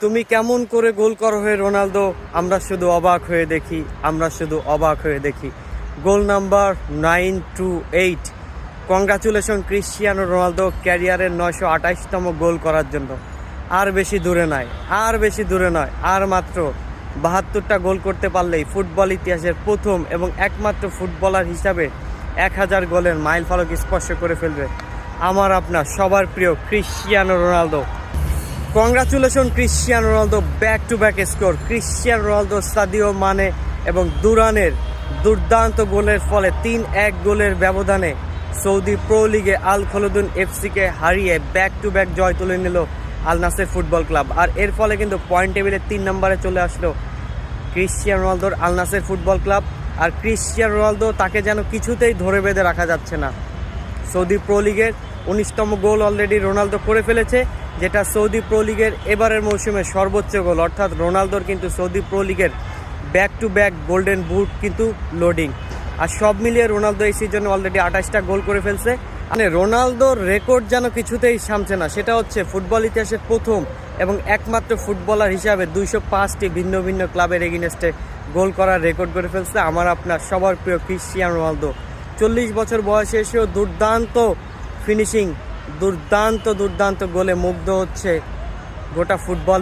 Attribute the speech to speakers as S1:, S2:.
S1: তুমি কেমন করে গোল করো হে রোনালদো, আমরা শুধু অবাক হয়ে দেখি, আমরা শুধু অবাক হয়ে দেখি। গোল নাম্বার 928। কংগ্রাচুলেশন ক্রিশ্চিয়ানো রোনালদো ক্যারিয়ারের 928তম গোল করার জন্য। আর বেশি দূরে নয়, আর বেশি দূরে নয়, আর মাত্র 72টা গোল করতে পারলেই ফুটবল ইতিহাসের প্রথম এবং একমাত্র ফুটবলার হিসাবে 1000 গোলের মাইল ফলক স্পর্শ করে ফেলবে আমার আপনার সবার প্রিয় Cristiano Ronaldo. Congratulation Cristiano Ronaldo, back to back score. Cristiano Ronaldo, Sadio Mane এবং দুরানের দুর্দান্ত গোলের ফলে 3-1 গোলের ব্যবধানে সৌদি প্রো লিগে আল খলুদুন এফসিকে হারিয়ে ব্যাক টু ব্যাক জয় তুলে নিল আল নাসের ফুটবল ক্লাব। আর এর ফলে কিন্তু পয়েন্ট টেবিলে 3 নম্বরে চলে আসলো ক্রিশ্চিয়ানো রোনালদোর আল নাসের ফুটবল ক্লাব। আর ক্রিশ্চিয়ানো রোনালদো তাকে যেন কিছুতেই ধরে বেঁধে রাখা যাচ্ছে না। সৌদি প্রো লিগের 19তম গোল অলরেডি রোনালদো করে ফেলেছে, যেটা সৌদি প্রো লিগের এবারের মৌসুমে সর্বোচ্চ গোল। অর্থাৎ রোনালদোর কিন্তু সৌদি প্রো লিগের back to back golden boot কিন্তু লোডিং। আর সব মিলিয়ে রোনালদো এই সিজনে অলরেডি 28টা গোল করে ফেলছে। মানে রোনালদোর রেকর্ড যেন কিছুতেই সামছে না। সেটা হচ্ছে ফুটবল ইতিহাসের প্রথম এবং একমাত্র ফুটবলার হিসাবে 205টি ভিন্ন ভিন্ন ক্লাবের এগেইনস্টে গোল করার রেকর্ড করে ফেলছে আমার আপনার সবার প্রিয় ক্রিশ্চিয়ানো রোনালদো। 40 বছর বয়সে এসেও দুর্দান্ত ফিনিশিং, দুর্দান্ত দুর্দান্ত গোলে মুগ্ধ হচ্ছে গোটা ফুটবল।